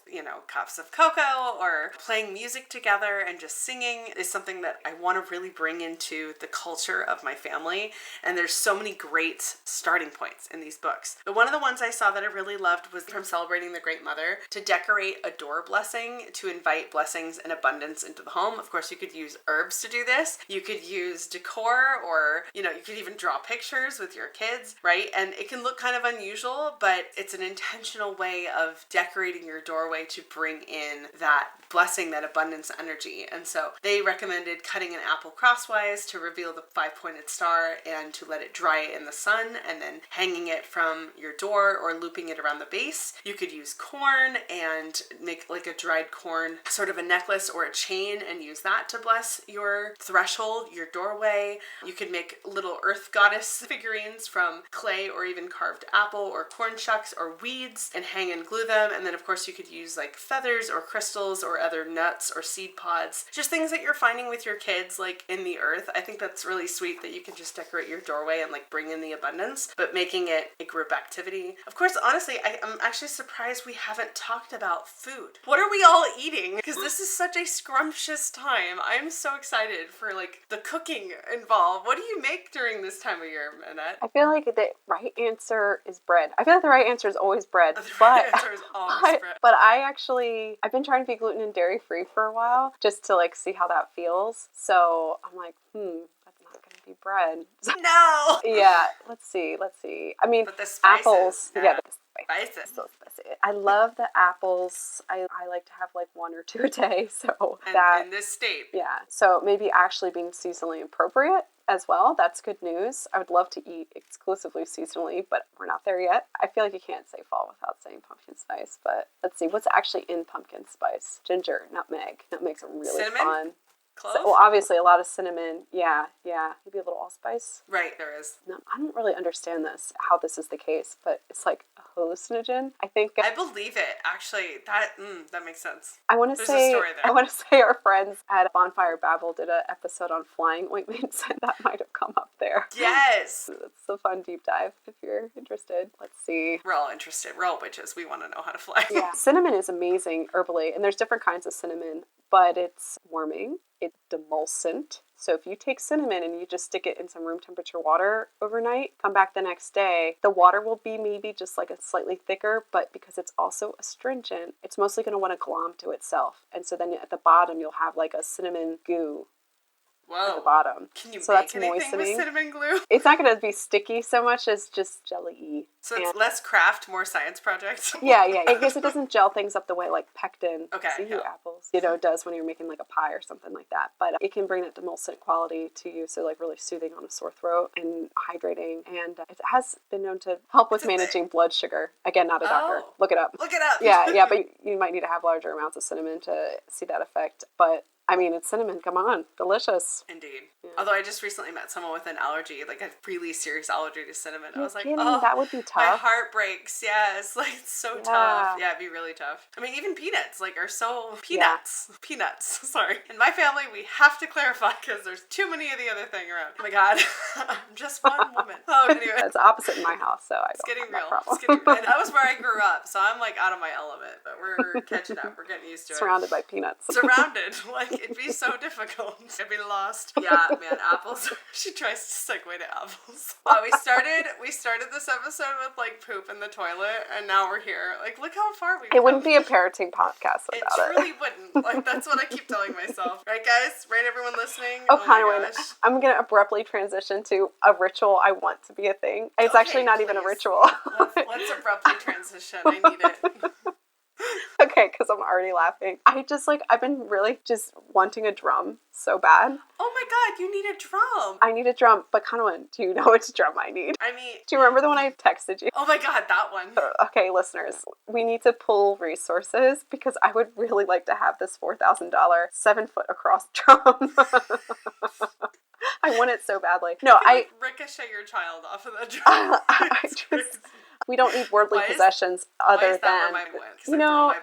cups of cocoa or playing music together and just singing is something that I want to really bring into the culture of my family. And there's so many great starting points in these books. But one of the ones I saw that I really loved was from Celebrating the Great Mother, to decorate a door blessing to invite blessings and abundance into the home. Of course, you could use herbs to do this. You could use decor, or, you could even draw pictures with your kids, right? And it can look kind of unusual, but it's an intentional way of decorating your doorway to bring in that blessing, that abundance energy. And so they recommended cutting an apple crosswise to reveal the 5-pointed star and to let it dry in the sun, and then hanging it from your door or looping it around the base. You could use corn and make like a dried corn sort of a necklace or a chain and use that to bless your threshold, your doorway. You could make little earth goddess figurines from clay or even carved apple or corn shucks or weeds and hang and glue them. And then of course you could use like feathers or crystals or other nuts or seed pods, just things that you're finding with your kids like in the earth. I think that's really sweet that you can just decorate your doorway and like bring in the abundance, but making it a group activity. Of course, honestly, I'm actually surprised we haven't talked about food. What are we all eating? Because this is such a scrumptious time. I'm so excited for like the cooking involved. What do you make during this time of year, Annette? I feel like the right answer is bread. I feel like the right answer is always bread. But I've been trying to be gluten and dairy free for a while just to like see how that feels. So I'm like, that's not going to be bread. No! Yeah, let's see. I mean, but the spices, apples. Yeah, spicy. So spicy. I love the apples. I like to have like 1 or 2 a day. So in this state. Yeah. So maybe actually being seasonally appropriate as well. That's good news. I would love to eat exclusively seasonally, but we're not there yet. I feel like you can't say fall without saying pumpkin spice, but let's see. What's actually in pumpkin spice? Ginger, nutmeg. Nutmeg's a really fun. Clove? Well, obviously a lot of cinnamon. Yeah. Maybe a little allspice. Right, there is. No, I don't really understand how this is the case, but it's like a hallucinogen. I think. I believe it. Actually, that makes sense. I want to say. A story there. I want to say our friends at Bonfire Babble did an episode on flying ointments, and that might have come up there. Yes. It's a fun deep dive if you're interested. Let's see. We're all interested. We're all witches. We want to know how to fly. Yeah. Cinnamon is amazing herbally, and there's different kinds of cinnamon, but it's warming. It's demulcent. So if you take cinnamon and you just stick it in some room temperature water overnight, come back the next day, the water will be maybe just like a slightly thicker, but because it's also astringent, it's mostly going to want to glom to itself. And so then at the bottom, you'll have like a cinnamon goo. Whoa. At the bottom. Can you so make that's anything moistening. with cinnamon glue? It's not going to be sticky so much as just jelly-y. So it's less craft, more science project? Yeah. I guess it doesn't gel things up the way like pectin, apples, does when you're making like a pie or something like that. But it can bring that demulcent quality to you, so like really soothing on a sore throat and hydrating. And it has been known to help with managing blood sugar. Again, not a doctor. Look it up. Yeah, but you might need to have larger amounts of cinnamon to see that effect. But I mean, it's cinnamon. Come on. Delicious. Indeed. Yeah. Although I just recently met someone with an allergy, like a really serious allergy to cinnamon. I was like, that would be tough. My heart breaks. Yeah, it's like so tough. Yeah, it'd be really tough. I mean, even peanuts, like, are so... Peanuts. Yeah. Peanuts. Sorry. In my family, we have to clarify because there's too many of the other thing around. Oh my God. I'm just one woman. Oh, anyway. It's opposite in my house, so it's getting real. And that was where I grew up, so I'm like out of my element, but we're catching up. We're getting used to it. Surrounded by peanuts. Surrounded. Like, it'd be so difficult. I'd be lost. Yeah, man, apples. She tries to segue to apples. We started this episode with like poop in the toilet, and now we're here. Like, look how far we've come. It wouldn't be a parenting podcast without it. It truly wouldn't. Like, that's what I keep telling myself. Right, guys? Right, everyone listening? Oh Cawnawyn, I'm going to abruptly transition to a ritual I want to be a thing. It's actually not even a ritual. Let's abruptly transition. I need it. Okay, because I'm already laughing. I've been really just wanting a drum so bad. Oh my God, you need a drum. I need a drum, but Cawnawyn, do you know which drum I need? I mean... Do you remember the one I texted you? Oh my God, that one. Okay, listeners, we need to pull resources because I would really like to have this $4,000 7-foot across drum. I want it so badly. No, I ricochet your child off of the drum. We don't need worldly possessions other than, my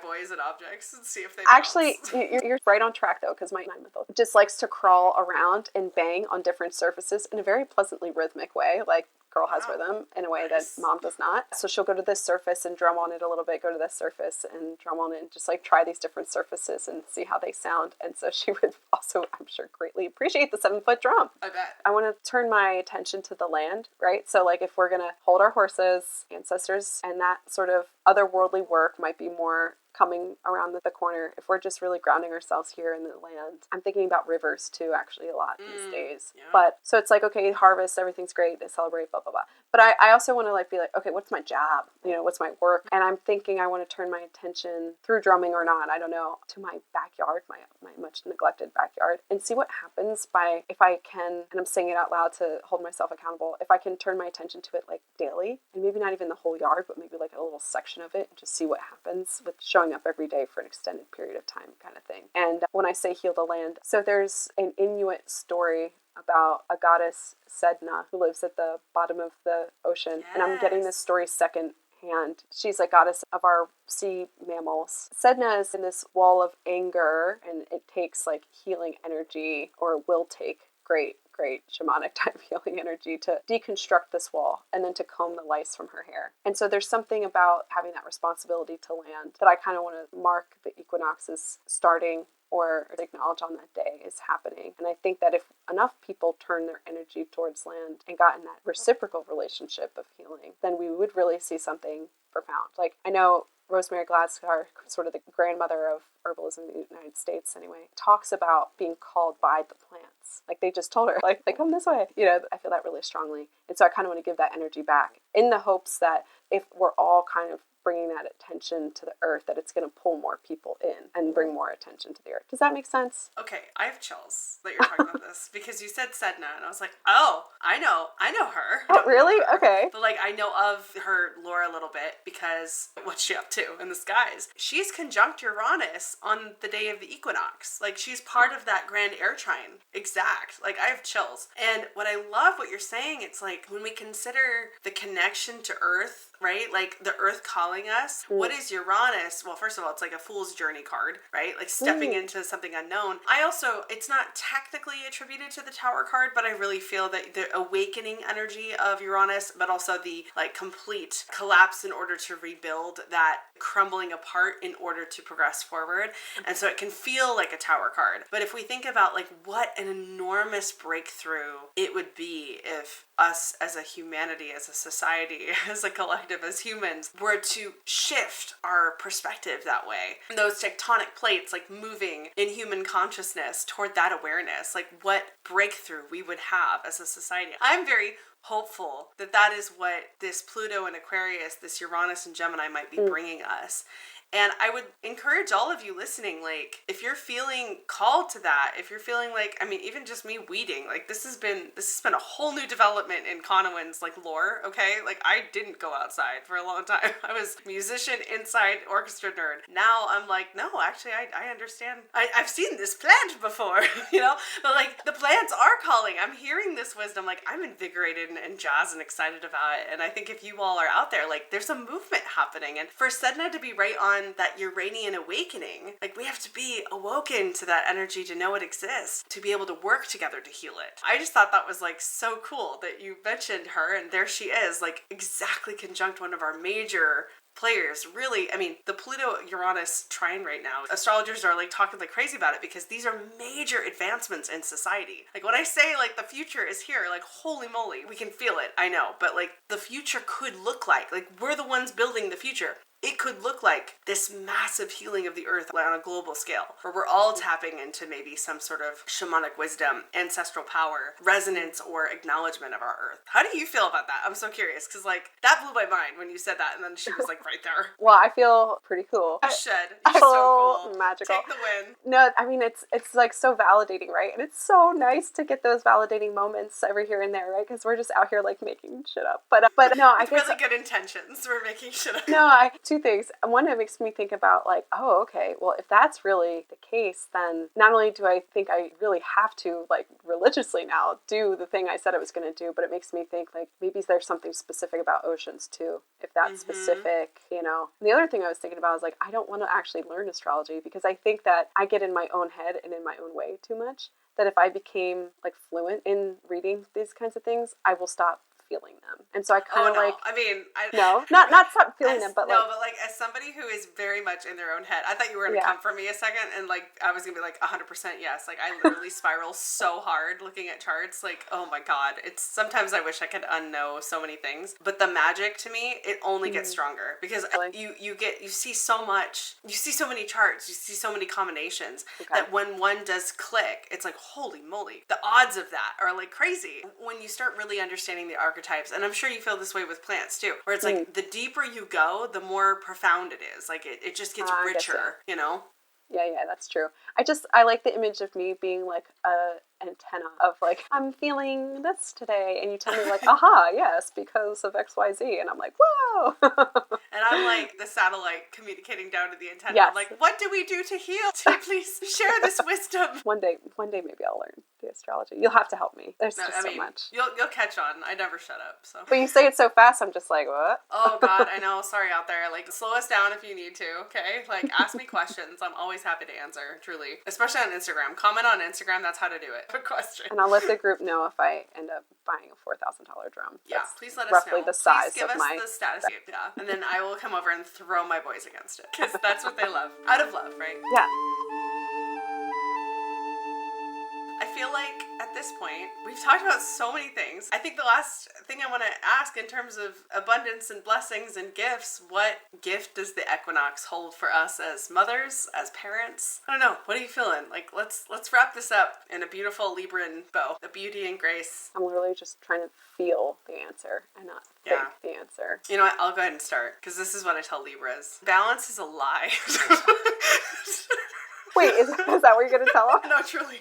boys and objects and see if they actually, you're right on track though, because my 9-month-old just likes to crawl around and bang on different surfaces in a very pleasantly rhythmic way, like girl has rhythm in a way that mom does not. So she'll go to this surface and drum on it a little bit, go to this surface and drum on it, and just like try these different surfaces and see how they sound. And so she would also, I'm sure, greatly appreciate the 7-foot drum. I bet. I want to turn my attention to the land, right? So like if we're going to hold our horses, ancestors, and that sort of otherworldly work might be more coming around the corner. If we're just really grounding ourselves here in the land, I'm thinking about rivers too, actually, a lot these days. Yeah. But so it's like, okay, harvest, everything's great, they celebrate, blah, blah, blah. But I also want to like be like, okay, what's my job? What's my work? And I'm thinking I want to turn my attention through drumming or not, I don't know, to my backyard, my much neglected backyard, and see what happens if I can, and I'm saying it out loud to hold myself accountable, if I can turn my attention to it like daily, and maybe not even the whole yard, but maybe like a little section of it, and just see what happens with showing up every day for an extended period of time kind of thing. And when I say heal the land, so there's an Inuit story about a goddess, Sedna, who lives at the bottom of the ocean. Yes. And I'm getting this story second hand. She's a goddess of our sea mammals. Sedna is in this wall of anger, and it takes like healing energy, or will take great shamanic type healing energy to deconstruct this wall and then to comb the lice from her hair. And so there's something about having that responsibility to land that I kind of want to mark the equinoxes starting or acknowledge on that day is happening. And I think that if enough people turn their energy towards land and got in that reciprocal relationship of healing, then we would really see something profound. Like, I know Rosemary Glasgow, sort of the grandmother of herbalism in the United States anyway, talks about being called by the plants. Like they just told her, like, they come this way. You know, I feel that really strongly. And so I kind of want to give that energy back in the hopes that if we're all kind of bringing that attention to the earth, that it's going to pull more people in and bring more attention to the earth. Does that make sense? Okay, I have chills that you're talking about this because you said Sedna, and I was like, oh, I know her. Oh, really? Her, okay. but like, I know of her lore a little bit because what's she up to in the skies? She's conjunct Uranus on the day of the equinox. Like, she's part of that grand air trine. Exact. Like, I have chills. And what I love what you're saying, it's like when we consider the connection to Earth, right? Like the Earth calling us. What is Uranus? Well, first of all, it's like a fool's journey card, right? Like stepping into something unknown. I also, it's not technically attributed to the Tower card, but I really feel that the awakening energy of Uranus, but also the like complete collapse in order to rebuild, that crumbling apart in order to progress forward. And so it can feel like a Tower card. But if we think about like what an enormous breakthrough it would be if us as a humanity, as a society, as a collective, as humans, were to shift our perspective that way. And those tectonic plates like moving in human consciousness toward that awareness, like what breakthrough we would have as a society. I'm very hopeful that that is what this Pluto and Aquarius, this Uranus and Gemini might be bringing us. And I would encourage all of you listening, like, if you're feeling called to that, if you're feeling like, I mean, even just me weeding, like, this has been a whole new development in Cawnawyn's, like, lore, okay? Like, I didn't go outside for a long time. I was musician, inside, orchestra nerd. Now I'm like, no, actually, I understand. I've seen this plant before, you know? But, like, the plants are calling. I'm hearing this wisdom. Like, I'm invigorated and jazzed and excited about it. And I think if you all are out there, like, there's a movement happening. And for Sedna to be right on that Uranian awakening, like we have to be awoken to that energy to know it exists, to be able to work together to heal it. I just thought that was like so cool that you mentioned her, and there she is, like exactly conjunct one of our major players. Really, I mean, the Pluto-Uranus trine right now, astrologers are like talking like crazy about it because these are major advancements in society. Like when I say like the future is here, like holy moly, we can feel it, I know, but like the future could look like we're the ones building the future. It could look like this massive healing of the earth on a global scale, where we're all tapping into maybe some sort of shamanic wisdom, ancestral power, resonance, or acknowledgement of our earth. How do you feel about that? I'm so curious, because like that blew my mind when you said that, and then she was like right there. Well, I feel pretty cool. You should. You're so cool. Magical. Take the win. No, I mean, it's like so validating, right? And it's so nice to get those validating moments every here and there, right? Because we're just out here like making shit up. But no, I guess really good intentions. We're making shit up. No, two things. One, it makes me think about like, oh, okay, well, if that's really the case, then not only do I think I really have to like religiously now do the thing I said I was going to do, but it makes me think like maybe there's something specific about oceans too, if that's specific, you know. And the other thing I was thinking about is like, I don't want to actually learn astrology because I think that I get in my own head and in my own way too much, that if I became like fluent in reading these kinds of things, I will stop feeling them. And so I kind of not stop feeling them, but like as somebody who is very much in their own head, I thought you were going to come for me a second, and like I was going to be like 100% yes. Like I literally spiral so hard looking at charts. Like, oh my God, it's sometimes I wish I could unknow so many things, but the magic to me, it only gets stronger because you see so much, you see so many charts, you see so many combinations that when one does click, it's like, holy moly, the odds of that are like crazy. When you start really understanding the archetypes, and I'm sure you feel this way with plants too, where it's like the deeper you go, the more profound it is. Like it just gets richer, you know? Yeah, that's true. I like the image of me being like an antenna of like, I'm feeling this today, and you tell me like, aha, yes, because of XYZ, and I'm like, whoa. And I'm like the satellite communicating down to the antenna. Yes. I'm like, what do we do to heal? Please share this wisdom. One day maybe I'll learn the astrology. You'll have to help me. There's so much. You'll catch on. I never shut up. So. But you say it so fast, I'm just like, what? Oh God, I know. Sorry out there. Like, slow us down if you need to. Okay. Like, ask me questions. I'm always happy to answer. Truly, especially on Instagram. Comment on Instagram. That's how to do it. A question. And I'll let the group know if I end up buying a $4,000 drum. Yeah, please let us know. Roughly the size please give of us the status. Yeah, and then I will come over and throw my boys against it because that's what they love. Out of love, right? Yeah. I feel like at this point, we've talked about so many things. I think the last thing I want to ask in terms of abundance and blessings and gifts, what gift does the equinox hold for us as mothers, as parents? I don't know. What are you feeling? Like, let's wrap this up in a beautiful Libran bow. The beauty and grace. I'm literally just trying to feel the answer and not think the answer. You know what? I'll go ahead and start, because this is what I tell Libras. Balance is a lie. Wait, is that what you're going to tell them? No, truly.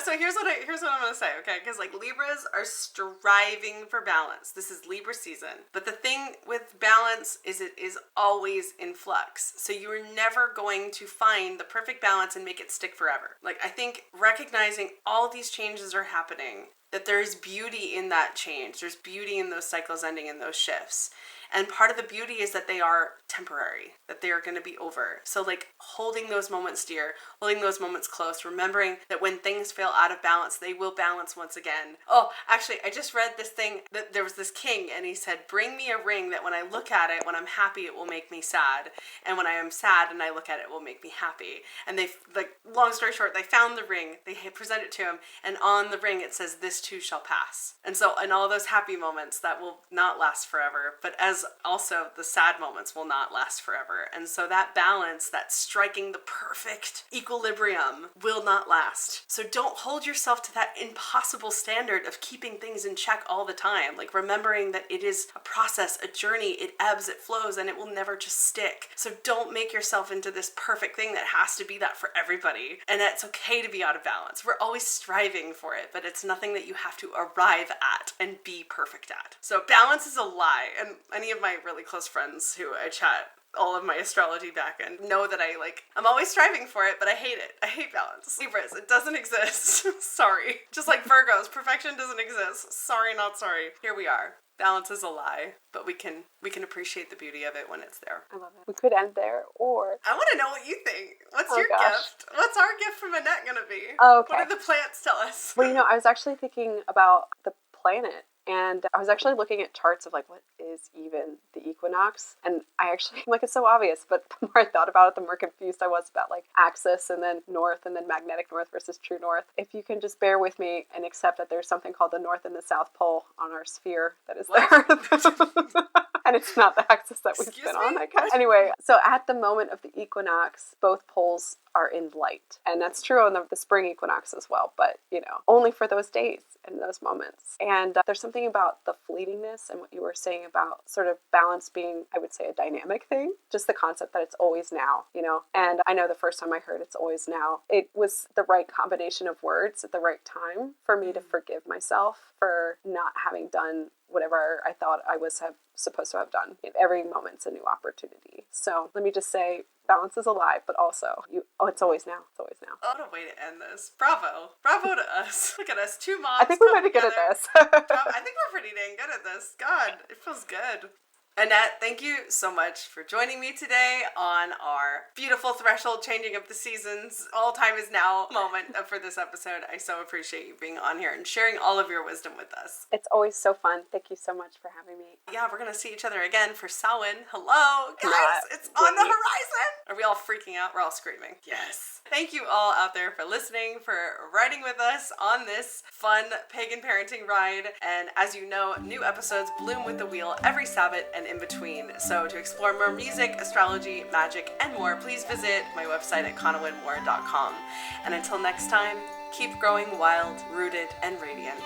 So here's what I'm going to say, okay? Because, Libras are striving for balance. This is Libra season. But the thing with balance is it is always in flux. So you are never going to find the perfect balance and make it stick forever. I think recognizing all these changes are happening, that there is beauty in that change. There's beauty in those cycles ending, in those shifts. And part of the beauty is that they are temporary, that they are going to be over. So holding those moments dear, holding those moments close, remembering that when things feel out of balance, they will balance once again. Oh, actually, I just read this thing that there was this king and he said, bring me a ring that when I look at it, when I'm happy, it will make me sad. And when I am sad and I look at it, it will make me happy. And they, long story short, they found the ring, they presented it to him, and on the ring it says, this too shall pass. And so in all those happy moments, that will not last forever. But as also the sad moments will not last forever. And so that balance, that striking the perfect equilibrium will not last. So don't hold yourself to that impossible standard of keeping things in check all the time. Remembering that it is a process, a journey, it ebbs, it flows, and it will never just stick. So don't make yourself into this perfect thing that has to be that for everybody. And it's okay to be out of balance. We're always striving for it, but it's nothing that you have to arrive at and be perfect at. So balance is a lie. And any of my really close friends who I chat all of my astrology back and know that I'm always striving for it, but I hate it. I hate balance. Libras, it doesn't exist. Sorry. Just like Virgos, perfection doesn't exist. Sorry, not sorry. Here we are. Balance is a lie, but we can appreciate the beauty of it when it's there. I love it. We could end there, or I want to know what you think. What's your gift? What's our gift from Annette gonna be? Oh, okay. What did the plants tell us? Well, I was actually thinking about the planet. And I was actually looking at charts of what is even the equinox. And I actually, it's so obvious, but the more I thought about it, the more confused I was about axis and then north and then magnetic north versus true north. If you can just bear with me and accept that there's something called the North and the South Pole on our sphere that is there. And it's not the axis that we've been on, I guess. Anyway, so at the moment of the equinox, both poles are in light. And that's true on the spring equinox as well, but, only for those days and those moments. And there's something about the fleetingness and what you were saying about sort of balance being, I would say, a dynamic thing. Just the concept that it's always now, And I know the first time I heard it's always now, it was the right combination of words at the right time for me to forgive myself for not having done whatever I thought I was supposed to have done. Every moment's a new opportunity. So let me just say, balance is alive, but also, it's always now. It's always now. What a way to end this. Bravo. Bravo to us. Look at us, two moms. I think we're pretty good at this. I think we're pretty dang good at this. God, it feels good. Annette, thank you so much for joining me today on our beautiful threshold changing of the seasons. All time is now moment for this episode. I so appreciate you being on here and sharing all of your wisdom with us. It's always so fun. Thank you so much for having me. Yeah, we're going to see each other again for Samhain. Hello, guys. It's on the horizon. Are we all freaking out? We're all screaming. Yes. Thank you all out there for listening, for riding with us on this fun pagan parenting ride. And as you know, new episodes bloom with the wheel every Sabbath and in between. So to explore more music, astrology, magic, and more, please visit my website at cawnawynmore.com. And until next time, keep growing wild, rooted, and radiant.